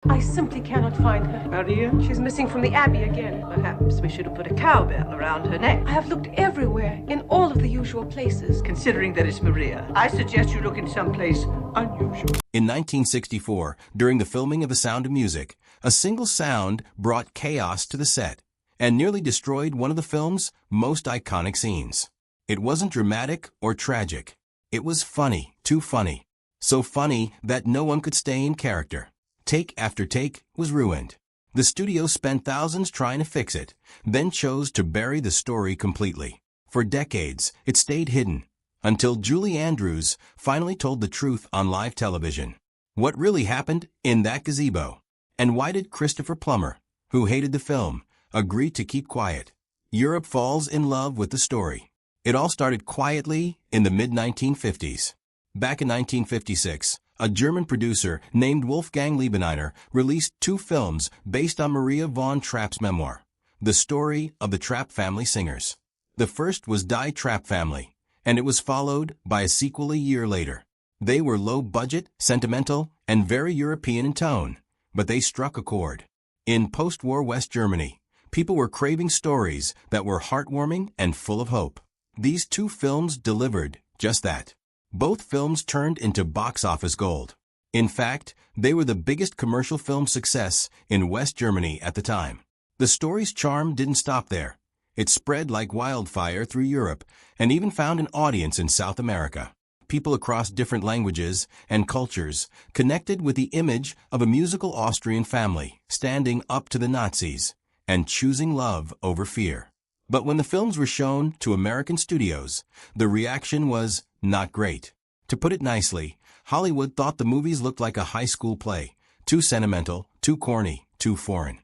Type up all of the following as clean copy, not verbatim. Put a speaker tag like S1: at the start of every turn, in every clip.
S1: I simply cannot find her.
S2: Maria?
S1: She's missing from the Abbey again.
S2: Perhaps we should have put a cowbell around her neck.
S1: I have looked everywhere, in all of the usual places.
S2: Considering that it's Maria, I suggest you look in someplace unusual.
S3: In 1964, during the filming of The Sound of Music, a single sound brought chaos to the set and nearly destroyed one of the film's most iconic scenes. It wasn't dramatic or tragic. It was funny, too funny. So funny that no one could stay in character. Take after take was ruined. The studio spent thousands trying to fix it, then chose to bury the story completely. For decades, it stayed hidden, until Julie Andrews finally told the truth on live television. What really happened in that gazebo? And why did Christopher Plummer, who hated the film, agree to keep quiet? Europe falls in love with the story. It all started quietly in the mid-1950s. Back in 1956, a German producer named Wolfgang Liebeniner released two films based on Maria von Trapp's memoir, The Story of the Trapp Family Singers. The first was Die Trapp Family, and it was followed by a sequel a year later. They were low-budget, sentimental, and very European in tone, but they struck a chord. In post-war West Germany, people were craving stories that were heartwarming and full of hope. These two films delivered just that. Both films turned into box office gold. In fact, they were the biggest commercial film success in West Germany at the time. The story's charm didn't stop there. It spread like wildfire through Europe and even found an audience in South America. People across different languages and cultures connected with the image of a musical Austrian family standing up to the Nazis and choosing love over fear. But when the films were shown to American studios, the reaction was not great. To put it nicely, Hollywood thought the movies looked like a high school play, too sentimental, too corny, too foreign.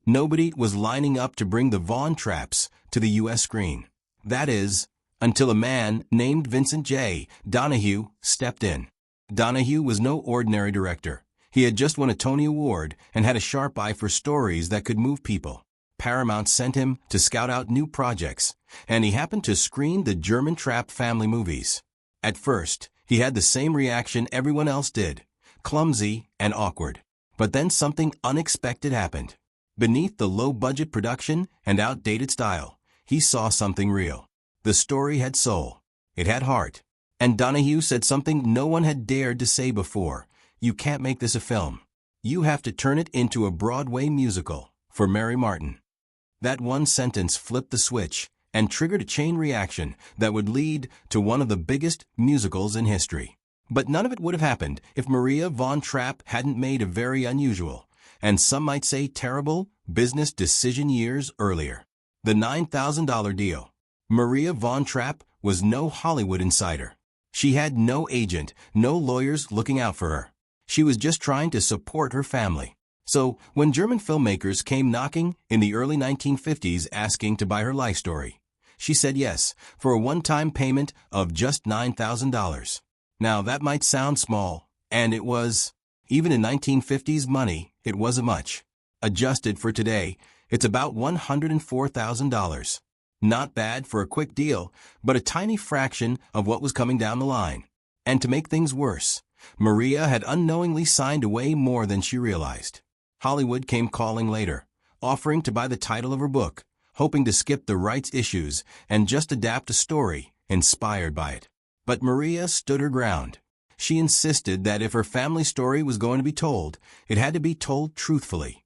S3: Nobody was lining up to bring the Von Trapps to the U.S. screen. That is, until a man named Vincent J. Donahue stepped in. Donahue was no ordinary director. He had just won a Tony Award and had a sharp eye for stories that could move people. Paramount sent him to scout out new projects, and he happened to screen the German Trapp family movies. At first, he had the same reaction everyone else did, clumsy and awkward. But then something unexpected happened. Beneath the low-budget production and outdated style, he saw something real. The story had soul. It had heart. And Donahue said something no one had dared to say before. You can't make this a film. You have to turn it into a Broadway musical for Mary Martin. That one sentence flipped the switch and triggered a chain reaction that would lead to one of the biggest musicals in history. But none of it would have happened if Maria von Trapp hadn't made a very unusual, and some might say terrible, business decision years earlier. The $9,000 deal. Maria von Trapp was no Hollywood insider. She had no agent, no lawyers looking out for her. She was just trying to support her family. So, when German filmmakers came knocking in the early 1950s asking to buy her life story, she said yes for a one-time payment of just $9,000. Now, that might sound small, and it was. Even in 1950s money, it wasn't much. Adjusted for today, it's about $104,000. Not bad for a quick deal, but a tiny fraction of what was coming down the line. And to make things worse, Maria had unknowingly signed away more than she realized. Hollywood came calling later, offering to buy the title of her book, hoping to skip the rights issues and just adapt a story inspired by it. But Maria stood her ground. She insisted that if her family story was going to be told, it had to be told truthfully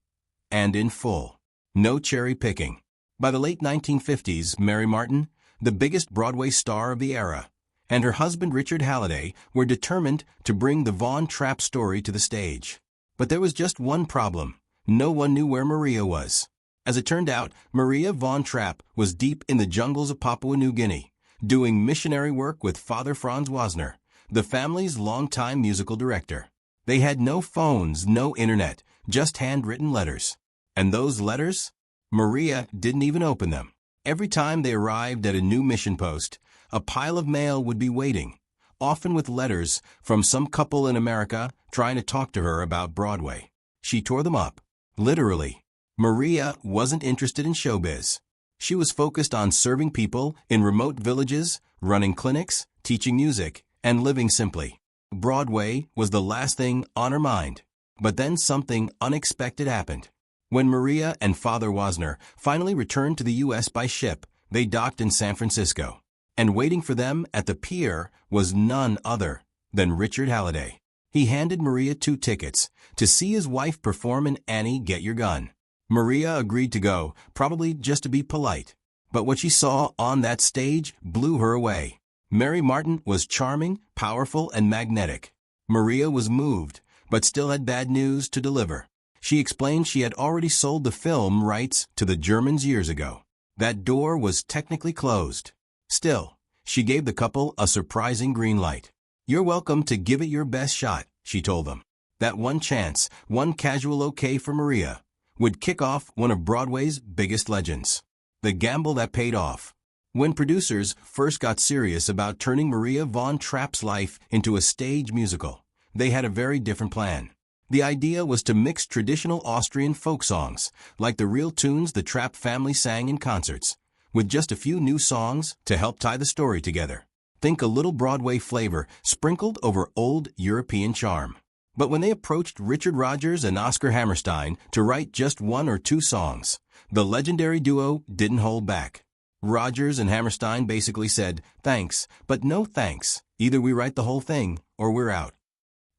S3: and in full. No cherry picking. By the late 1950s, Mary Martin, the biggest Broadway star of the era, and her husband Richard Halliday were determined to bring the Von Trapp story to the stage. But there was just one problem. No one knew where Maria was. As it turned out, Maria von Trapp was deep in the jungles of Papua New Guinea, doing missionary work with Father Franz Wasner, the family's longtime musical director. They had no phones, no internet, just handwritten letters. And those letters? Maria didn't even open them. Every time they arrived at a new mission post, a pile of mail would be waiting, often with letters from some couple in America trying to talk to her about Broadway. She tore them up. Literally. Maria wasn't interested in showbiz. She was focused on serving people in remote villages, running clinics, teaching music, and living simply. Broadway was the last thing on her mind. But then something unexpected happened. When Maria and Father Wozner finally returned to the U.S. by ship, they docked in San Francisco. And waiting for them at the pier was none other than Richard Halliday. He handed Maria 2 tickets to see his wife perform in Annie, Get Your Gun. Maria agreed to go, probably just to be polite. But what she saw on that stage blew her away. Mary Martin was charming, powerful, and magnetic. Maria was moved, but still had bad news to deliver. She explained she had already sold the film rights to the Germans years ago. That door was technically closed. Still, she gave the couple a surprising green light. "You're welcome to give it your best shot," she told them. That one chance, one casual okay for Maria, would kick off one of Broadway's biggest legends. The gamble that paid off. When producers first got serious about turning Maria von Trapp's life into a stage musical, they had a very different plan. The idea was to mix traditional Austrian folk songs, like the real tunes the Trapp family sang in concerts, with just a few new songs to help tie the story together. Think a little Broadway flavor sprinkled over old European charm. But when they approached Richard Rodgers and Oscar Hammerstein to write just 1 or 2 songs, the legendary duo didn't hold back. Rodgers and Hammerstein basically said, "Thanks, but no thanks. Either we write the whole thing, or we're out."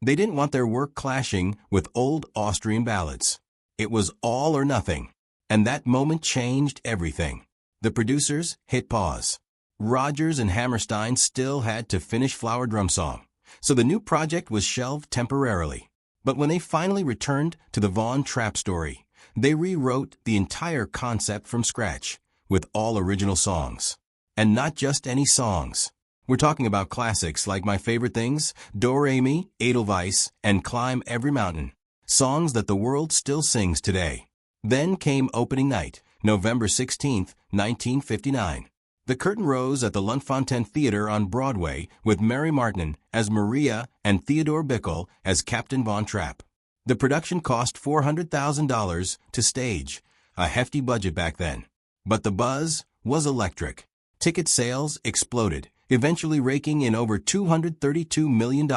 S3: They didn't want their work clashing with old Austrian ballads. It was all or nothing. And that moment changed everything. The producers hit pause. Rodgers and Hammerstein still had to finish Flower Drum Song, so the new project was shelved temporarily. But when they finally returned to the Von Trapp story, they rewrote the entire concept from scratch, with all original songs. And not just any songs. We're talking about classics like My Favorite Things, Do Re Mi, Edelweiss, and Climb Every Mountain. Songs that the world still sings today. Then came opening night, November 16, 1959. The curtain rose at the Luntfontein Theater on Broadway with Mary Martin as Maria and Theodore Bikel as Captain Von Trapp. The production cost $400,000 to stage, a hefty budget back then. But the buzz was electric. Ticket sales exploded, eventually raking in over $232 million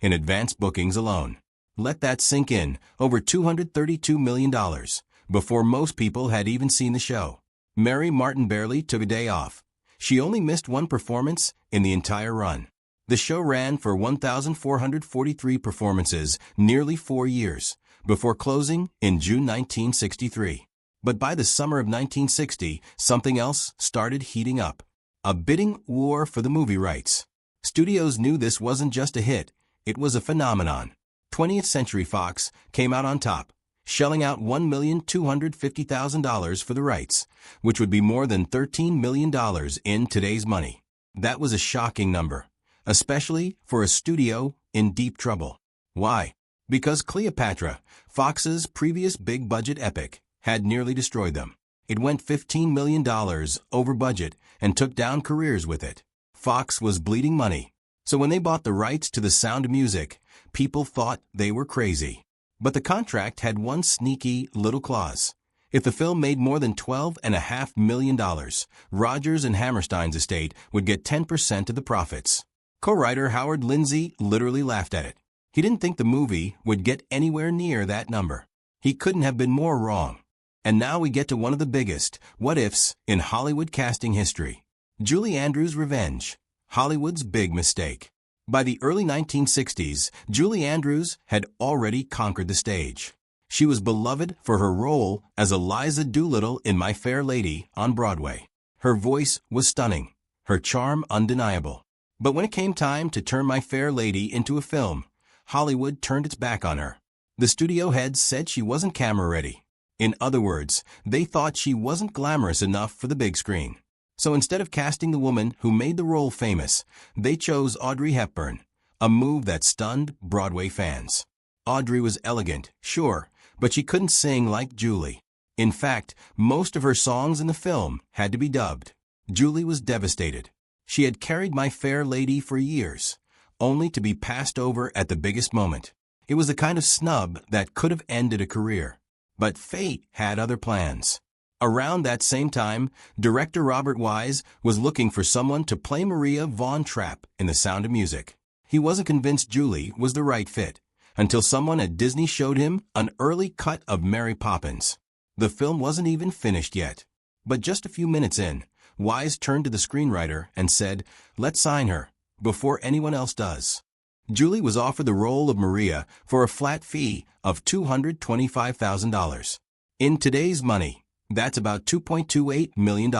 S3: in advance bookings alone. Let that sink in, over $232 million, before most people had even seen the show. Mary Martin barely took a day off. She only missed 1 performance in the entire run. The show ran for 1,443 performances, nearly 4 years, before closing in June 1963. But by the summer of 1960, something else started heating up. A bidding war for the movie rights. Studios knew this wasn't just a hit, it was a phenomenon. 20th Century Fox came out on top, shelling out $1,250,000 for the rights, which would be more than $13 million in today's money. That was a shocking number, especially for a studio in deep trouble. Why? Because Cleopatra, Fox's previous big-budget epic, had nearly destroyed them. It went $15 million over budget and took down careers with it. Fox was bleeding money, so when they bought the rights to The Sound of Music, people thought they were crazy. But the contract had one sneaky little clause. If the film made more than $12.5 million, Rodgers and Hammerstein's estate would get 10% of the profits. Co-writer Howard Lindsay literally laughed at it. He didn't think the movie would get anywhere near that number. He couldn't have been more wrong. And now we get to one of the biggest what-ifs in Hollywood casting history. Julie Andrews' revenge. Hollywood's big mistake. By the early 1960s, Julie Andrews had already conquered the stage. She was beloved for her role as Eliza Doolittle in My Fair Lady on Broadway. Her voice was stunning, her charm undeniable. But when it came time to turn My Fair Lady into a film, Hollywood turned its back on her. The studio heads said she wasn't camera ready. In other words, they thought she wasn't glamorous enough for the big screen. So instead of casting the woman who made the role famous, they chose Audrey Hepburn, a move that stunned Broadway fans. Audrey was elegant, sure, but she couldn't sing like Julie. In fact, most of her songs in the film had to be dubbed. Julie was devastated. She had carried My Fair Lady for years, only to be passed over at the biggest moment. It was the kind of snub that could have ended a career. But fate had other plans. Around that same time, director Robert Wise was looking for someone to play Maria von Trapp in The Sound of Music. He wasn't convinced Julie was the right fit, until someone at Disney showed him an early cut of Mary Poppins. The film wasn't even finished yet. But just a few minutes in, Wise turned to the screenwriter and said, "Let's sign her, before anyone else does." Julie was offered the role of Maria for a flat fee of $225,000. In today's money, that's about $2.28 million.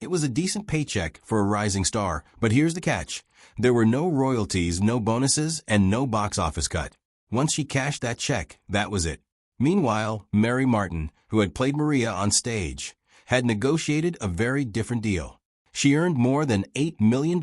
S3: It was a decent paycheck for a rising star, but here's the catch. There were no royalties, no bonuses, and no box office cut. Once she cashed that check, that was it. Meanwhile, Mary Martin, who had played Maria on stage, had negotiated a very different deal. She earned more than $8 million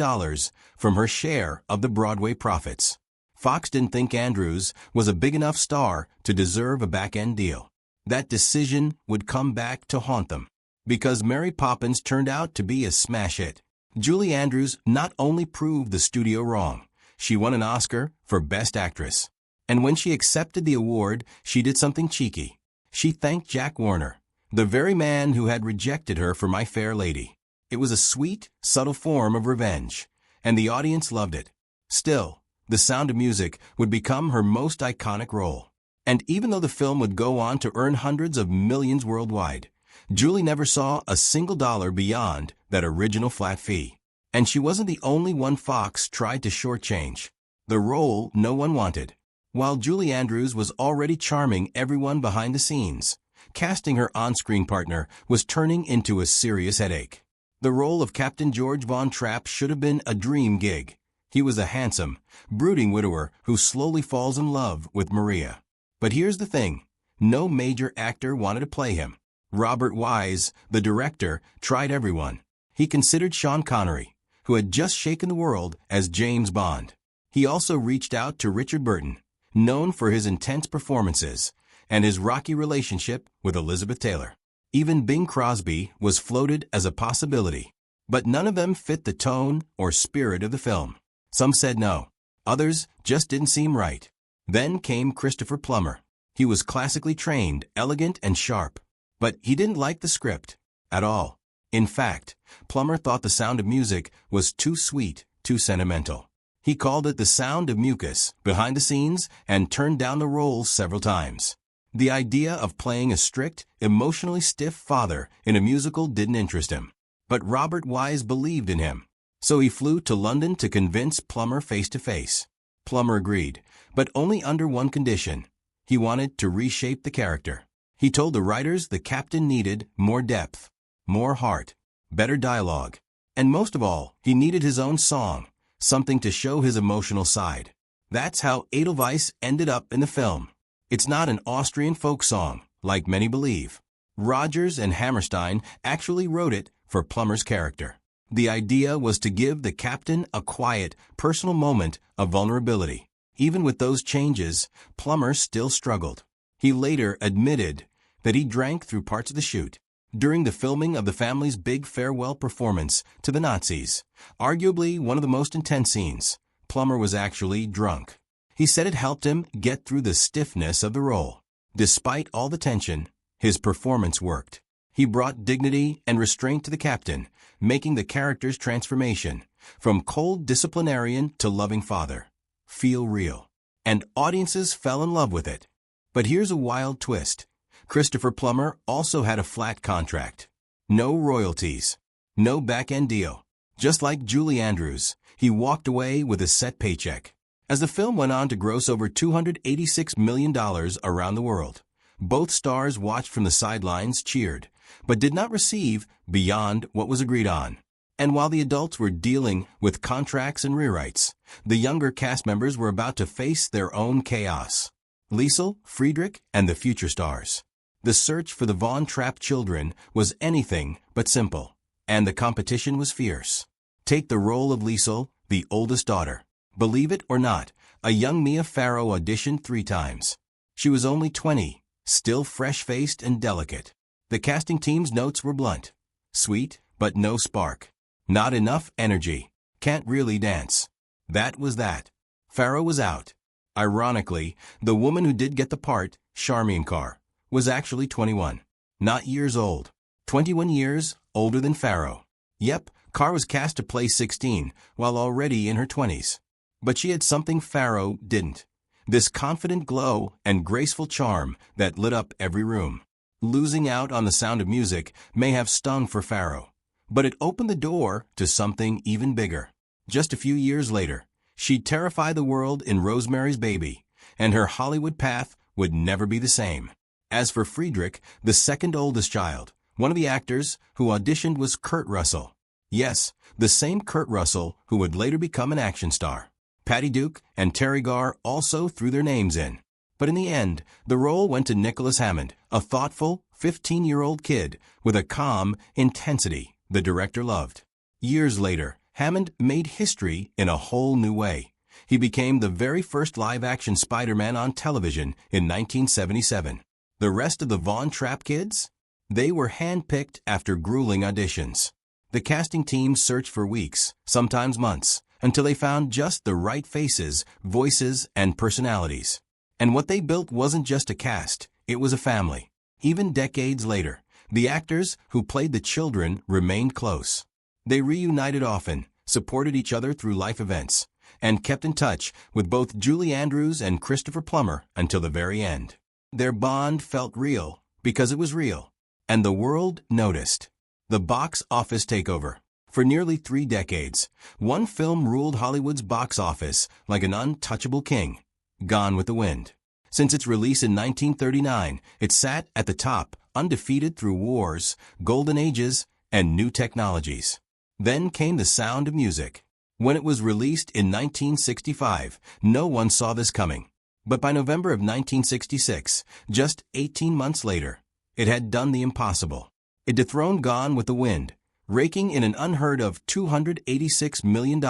S3: from her share of the Broadway profits. Fox didn't think Andrews was a big enough star to deserve a back-end deal. That decision would come back to haunt them, because Mary Poppins turned out to be a smash hit. Julie Andrews not only proved the studio wrong, she won an Oscar for Best Actress. And when she accepted the award, she did something cheeky. She thanked Jack Warner, the very man who had rejected her for My Fair Lady. It was a sweet, subtle form of revenge, and the audience loved it. Still, The Sound of Music would become her most iconic role. And even though the film would go on to earn hundreds of millions worldwide, Julie never saw a single dollar beyond that original flat fee. And she wasn't the only one Fox tried to shortchange. The role no one wanted. While Julie Andrews was already charming everyone behind the scenes, casting her on-screen partner was turning into a serious headache. The role of Captain George Von Trapp should have been a dream gig. He was a handsome, brooding widower who slowly falls in love with Maria. But here's the thing, no major actor wanted to play him. Robert Wise, the director, tried everyone. He considered Sean Connery, who had just shaken the world as James Bond. He also reached out to Richard Burton, known for his intense performances, and his rocky relationship with Elizabeth Taylor. Even Bing Crosby was floated as a possibility, but none of them fit the tone or spirit of the film. Some said no. Others just didn't seem right. Then came Christopher Plummer. He was classically trained, elegant, and sharp, but he didn't like the script at all. In fact, Plummer thought The Sound of Music was too sweet, too sentimental. He called it The Sound of Mucus behind the scenes and turned down the role several times. The idea of playing a strict, emotionally stiff father in a musical didn't interest him. But Robert Wise believed in him, so he flew to London to convince Plummer face-to-face. Plummer agreed, but only under one condition. He wanted to reshape the character. He told the writers the captain needed more depth, more heart, better dialogue, and most of all, he needed his own song, something to show his emotional side. That's how Edelweiss ended up in the film. It's not an Austrian folk song, like many believe. Rodgers and Hammerstein actually wrote it for Plummer's character. The idea was to give the captain a quiet, personal moment of vulnerability. Even with those changes, Plummer still struggled. He later admitted that he drank through parts of the shoot. During the filming of the family's big farewell performance to the Nazis, arguably one of the most intense scenes, Plummer was actually drunk. He said it helped him get through the stiffness of the role. Despite all the tension, his performance worked. He brought dignity and restraint to the captain, making the character's transformation from cold disciplinarian to loving father feel real. And audiences fell in love with it. But here's a wild twist. Christopher Plummer also had a flat contract. No royalties. No back-end deal. Just like Julie Andrews, he walked away with a set paycheck. As the film went on to gross over $286 million around the world, both stars watched from the sidelines, cheered, but did not receive beyond what was agreed on. And while the adults were dealing with contracts and rewrites, the younger cast members were about to face their own chaos. Liesl, Friedrich, and the future stars. The search for the Von Trapp children was anything but simple, and the competition was fierce. Take the role of Liesl, the oldest daughter. Believe it or not, a young Mia Farrow auditioned 3 times. She was only 20, still fresh-faced and delicate. The casting team's notes were blunt. Sweet, but no spark. Not enough energy. Can't really dance. That was that. Farrow was out. Ironically, the woman who did get the part, Charmian Carr, was actually 21. Not years old. 21 years older than Farrow. Yep, Carr was cast to play 16 while already in her 20s. But she had something Farrow didn't. this confident glow and graceful charm that lit up every room. Losing out on The Sound of Music may have stung for Farrow, but it opened the door to something even bigger. Just a few years later, she'd terrify the world in Rosemary's Baby, and her Hollywood path would never be the same. As for Friedrich, the second oldest child, one of the actors who auditioned was Kurt Russell. Yes, the same Kurt Russell who would later become an action star. Patty Duke and Terry Garr also threw their names in. But in the end, the role went to Nicholas Hammond, a thoughtful, 15-year-old kid with a calm intensity the director loved. Years later, Hammond made history in a whole new way. He became the very first live-action Spider-Man on television in 1977. The rest of the Von Trapp kids? They were handpicked after grueling auditions. The casting team searched for weeks, sometimes months, until they found just the right faces, voices, and personalities. And what they built wasn't just a cast, it was a family. Even decades later, the actors who played the children remained close. They reunited often, supported each other through life events, and kept in touch with both Julie Andrews and Christopher Plummer until the very end. Their bond felt real because it was real, and the world noticed. The box office takeover. For nearly 3 decades, one film ruled Hollywood's box office like an untouchable king, Gone with the Wind. Since its release in 1939, it sat at the top, undefeated through wars, golden ages, and new technologies. Then came The Sound of Music. When it was released in 1965, no one saw this coming. But by November of 1966, just 18 months later, it had done the impossible. It dethroned Gone with the Wind, raking in an unheard of $286 million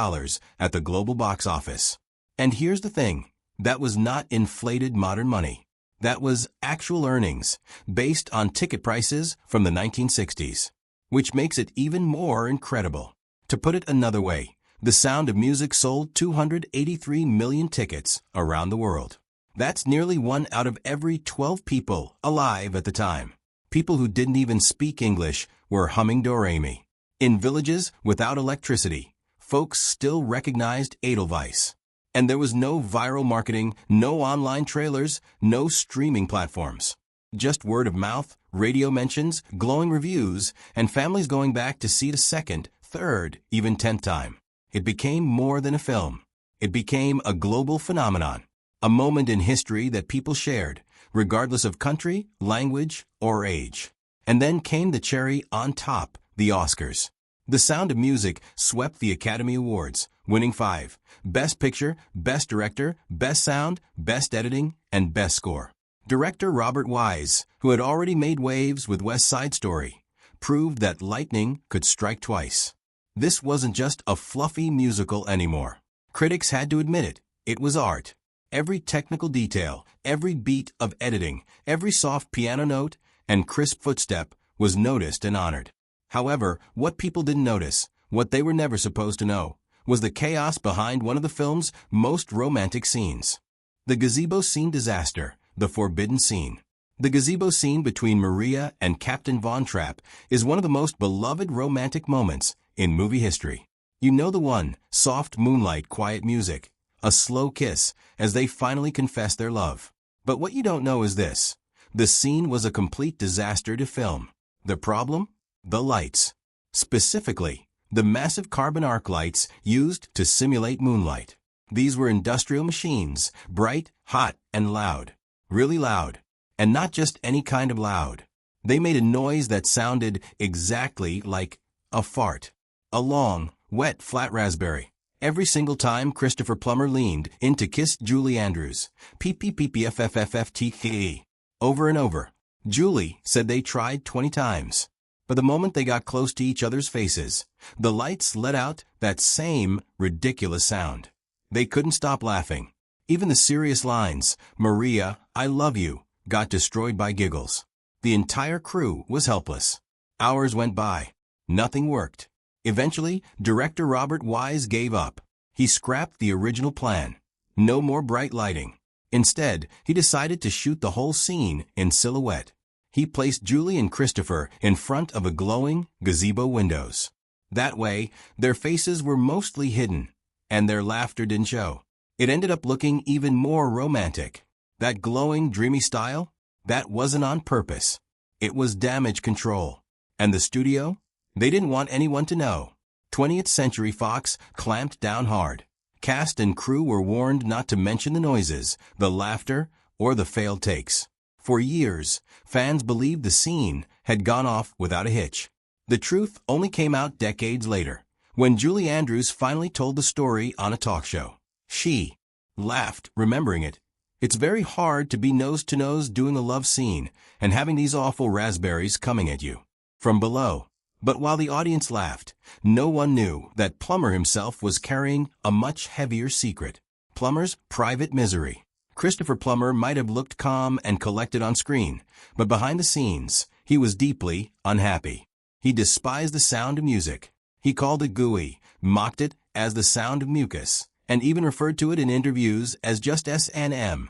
S3: at the global box office. And here's the thing, that was not inflated modern money. That was actual earnings, based on ticket prices from the 1960s, which makes it even more incredible. To put it another way, The Sound of Music sold 283 million tickets around the world. That's nearly 1 out of every 12 people alive at the time. People who didn't even speak English were humming Do-Re-Mi. In villages without electricity, folks still recognized Edelweiss. And there was no viral marketing, no online trailers, no streaming platforms. Just word of mouth, radio mentions, glowing reviews, and families going back to see it a second, third, even 10th time. It became more than a film. It became a global phenomenon. A moment in history that people shared, regardless of country, language, or age. And then came the cherry on top, the Oscars. The Sound of Music swept the Academy Awards, winning 5: Best Picture, Best Director, Best Sound, Best Editing, and Best Score. Director Robert Wise, who had already made waves with West Side Story, proved that lightning could strike twice. This wasn't just a fluffy musical anymore. Critics had to admit it. It was art. Every technical detail, every beat of editing, every soft piano note, and crisp footstep was noticed and honored. However, what people didn't notice, what they were never supposed to know, was the chaos behind one of the film's most romantic scenes. The gazebo scene disaster, the forbidden scene. The gazebo scene between Maria and Captain Von Trapp is one of the most beloved romantic moments in movie history. You know the one, soft moonlight, quiet music, a slow kiss as they finally confess their love. But what you don't know is this. The scene was a complete disaster to film. The problem? The lights. Specifically, the massive carbon arc lights used to simulate moonlight. These were industrial machines, bright, hot, and loud. Really loud. And not just any kind of loud. They made a noise that sounded exactly like a fart. A long, wet, flat raspberry. Every single time Christopher Plummer leaned in to kiss Julie Andrews. PPPPFFFFTKE. Over and over. Julie said they tried 20 times. But the moment they got close to each other's faces, the lights let out that same ridiculous sound. They couldn't stop laughing. Even the serious lines, "Maria, I love you," got destroyed by giggles. The entire crew was helpless. Hours went by. Nothing worked. Eventually, director Robert Wise gave up. He scrapped the original plan. No more bright lighting. Instead, he decided to shoot the whole scene in silhouette. He placed Julie and Christopher in front of a glowing gazebo windows. That way, their faces were mostly hidden, and their laughter didn't show. It ended up looking even more romantic. That glowing, dreamy style? That wasn't on purpose. It was damage control. And the studio? They didn't want anyone to know. 20th Century Fox clamped down hard. Cast and crew were warned not to mention the noises, the laughter, or the failed takes. For years, fans believed the scene had gone off without a hitch. The truth only came out decades later, when Julie Andrews finally told the story on a talk show. She laughed, remembering it. It's very hard to be nose-to-nose doing a love scene and having these awful raspberries coming at you from below. But while the audience laughed, no one knew that Plummer himself was carrying a much heavier secret. Plummer's private misery. Christopher Plummer might have looked calm and collected on screen, but behind the scenes, he was deeply unhappy. He despised the sound of music. He called it gooey, mocked it as the sound of mucus, and even referred to it in interviews as just S&M.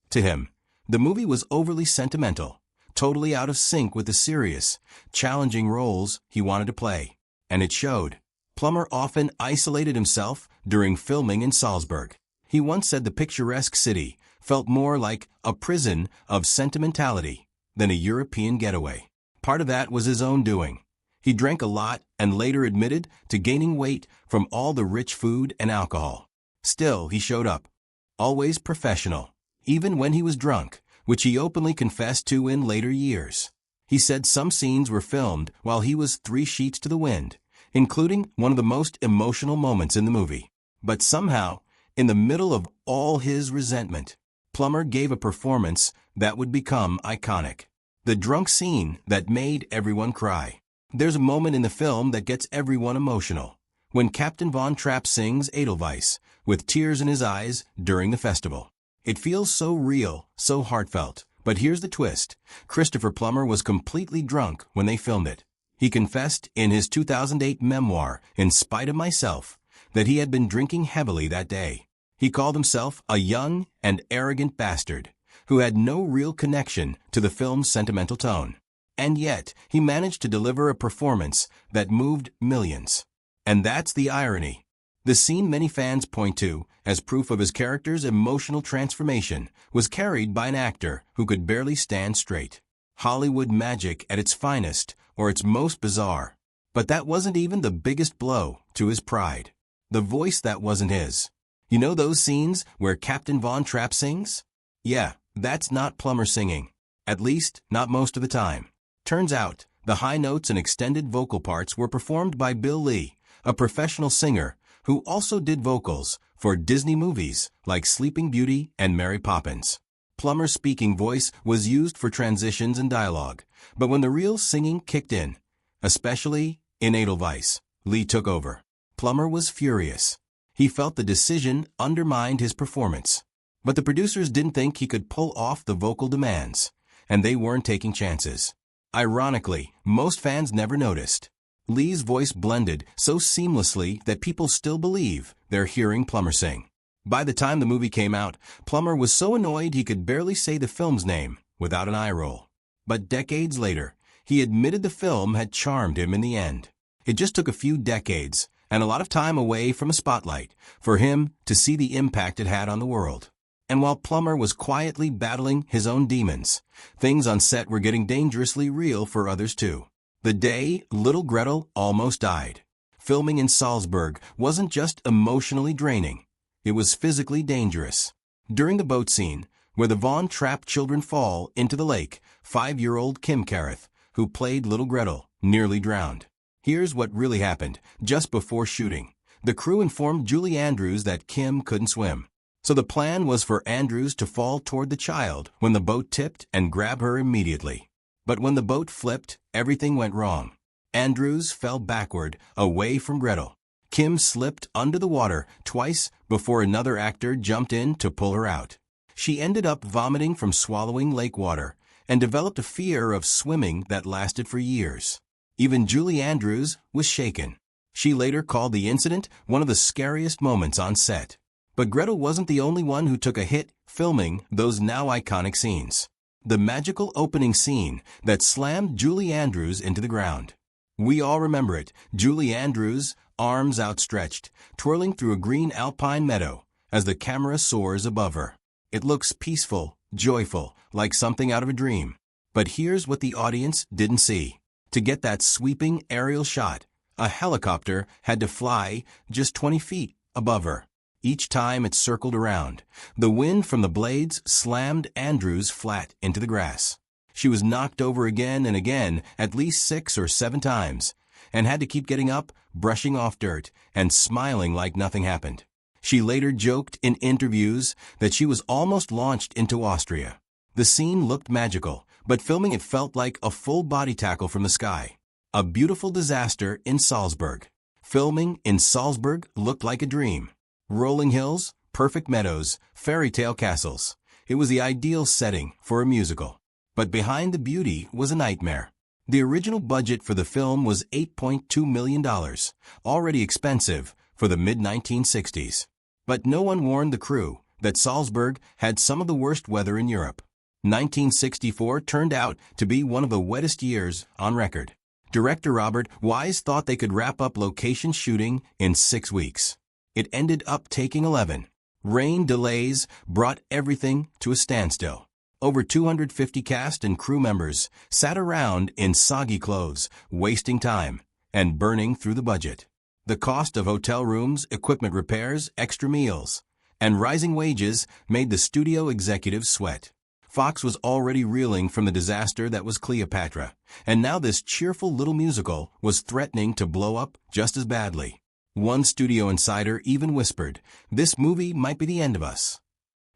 S3: To him, the movie was overly sentimental, totally out of sync with the serious, challenging roles he wanted to play. And it showed. Plummer often isolated himself during filming in Salzburg. He once said the picturesque city felt more like a prison of sentimentality than a European getaway. Part of that was his own doing. He drank a lot and later admitted to gaining weight from all the rich food and alcohol. Still, he showed up. Always professional. Even when he was drunk, which he openly confessed to in later years. He said some scenes were filmed while he was 3 sheets to the wind, including one of the most emotional moments in the movie. But somehow, in the middle of all his resentment, Plummer gave a performance that would become iconic. The drunk scene that made everyone cry. There's a moment in the film that gets everyone emotional, when Captain Von Trapp sings Edelweiss, with tears in his eyes during the festival. It feels so real, so heartfelt. But here's the twist. Christopher Plummer was completely drunk when they filmed it. He confessed in his 2008 memoir, In Spite of Myself, that he had been drinking heavily that day. He called himself a young and arrogant bastard who had no real connection to the film's sentimental tone. And yet, he managed to deliver a performance that moved millions. And that's the irony. The scene many fans point to as proof of his character's emotional transformation was carried by an actor who could barely stand straight. Hollywood magic at its finest or its most bizarre. But that wasn't even the biggest blow to his pride. The voice that wasn't his. You know those scenes where Captain Von Trapp sings? Yeah, that's not Plummer singing. At least, not most of the time. Turns out, the high notes and extended vocal parts were performed by Bill Lee, a professional singer who also did vocals for Disney movies like Sleeping Beauty and Mary Poppins. Plummer's speaking voice was used for transitions and dialogue, but when the real singing kicked in, especially in Edelweiss, Lee took over. Plummer was furious. He felt the decision undermined his performance. But the producers didn't think he could pull off the vocal demands, and they weren't taking chances. Ironically, most fans never noticed. Lee's voice blended so seamlessly that people still believe they're hearing Plummer sing. By the time the movie came out, Plummer was so annoyed he could barely say the film's name without an eye roll. But decades later, he admitted the film had charmed him in the end. It just took a few decades and a lot of time away from a spotlight for him to see the impact it had on the world. And while Plummer was quietly battling his own demons, things on set were getting dangerously real for others too. The day little Gretel almost died. Filming in Salzburg wasn't just emotionally draining, it was physically dangerous. During the boat scene, where the Von Trapp children fall into the lake, 5-year-old Kim Carruth, who played little Gretel, nearly drowned. Here's what really happened. Just before shooting, the crew informed Julie Andrews that Kim couldn't swim. So the plan was for Andrews to fall toward the child when the boat tipped and grab her immediately. But when the boat flipped, everything went wrong. Andrews fell backward, away from Gretel. Kim slipped under the water twice before another actor jumped in to pull her out. She ended up vomiting from swallowing lake water and developed a fear of swimming that lasted for years. Even Julie Andrews was shaken. She later called the incident one of the scariest moments on set. But Gretel wasn't the only one who took a hit filming those now iconic scenes. The magical opening scene that slammed Julie Andrews into the ground. We all remember it. Julie Andrews, arms outstretched, twirling through a green alpine meadow, as the camera soars above her. It looks peaceful, joyful, like something out of a dream. But here's what the audience didn't see. To get that sweeping aerial shot, a helicopter had to fly just 20 feet above her. Each time it circled around, the wind from the blades slammed Andrews flat into the grass. She was knocked over again and again, at least 6 or 7 times, and had to keep getting up, brushing off dirt, and smiling like nothing happened. She later joked in interviews that she was almost launched into Austria. The scene looked magical, but filming it felt like a full body tackle from the sky. A beautiful disaster in Salzburg. Filming in Salzburg looked like a dream. Rolling hills, perfect meadows, fairy tale castles. It was the ideal setting for a musical. But behind the beauty was a nightmare. The original budget for the film was $8.2 million, already expensive for the mid-1960s. But no one warned the crew that Salzburg had some of the worst weather in Europe. 1964 turned out to be one of the wettest years on record. Director Robert Wise thought they could wrap up location shooting in 6 weeks. It ended up taking 11. Rain delays brought everything to a standstill. Over 250 cast and crew members sat around in soggy clothes, wasting time and burning through the budget. The cost of hotel rooms, equipment repairs, extra meals, and rising wages made the studio executives sweat. Fox was already reeling from the disaster that was Cleopatra, and now this cheerful little musical was threatening to blow up just as badly. One studio insider even whispered, "This movie might be the end of us."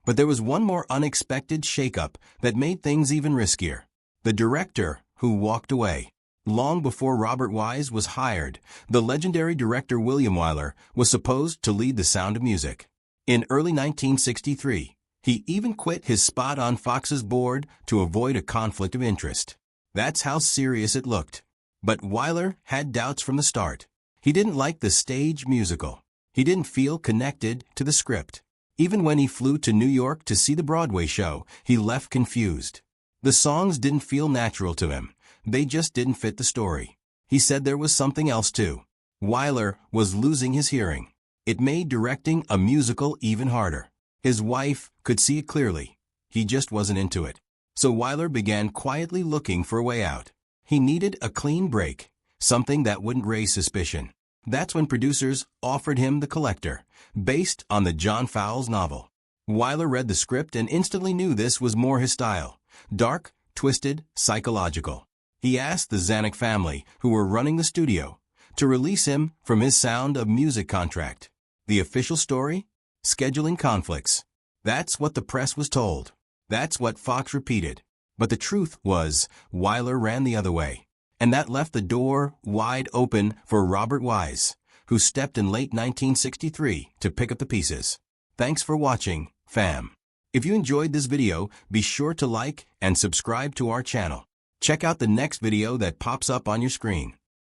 S3: But there was one more unexpected shakeup that made things even riskier. The director who walked away. Long before Robert Wise was hired, the legendary director William Wyler was supposed to lead The Sound of Music. In early 1963, he even quit his spot on Fox's board to avoid a conflict of interest. That's how serious it looked. But Wyler had doubts from the start. He didn't like the stage musical. He didn't feel connected to the script. Even when he flew to New York to see the Broadway show, he left confused. The songs didn't feel natural to him. They just didn't fit the story. He said there was something else too. Wyler was losing his hearing. It made directing a musical even harder. His wife could see it clearly. He just wasn't into it. So Wyler began quietly looking for a way out. He needed a clean break, something that wouldn't raise suspicion. That's when producers offered him The Collector, based on the John Fowles novel. Wyler read the script and instantly knew this was more his style. Dark, twisted, psychological. He asked the Zanuck family, who were running the studio, to release him from his Sound of Music contract. The official story? Scheduling conflicts. That's what the press was told. That's what Fox repeated. But the truth was, Wyler ran the other way. And that left the door wide open for Robert Wise, who stepped in late 1963 to pick up the pieces. Thanks for watching, fam. If you enjoyed this video, be sure to like and subscribe to our channel. Check out the next video that pops up on your screen.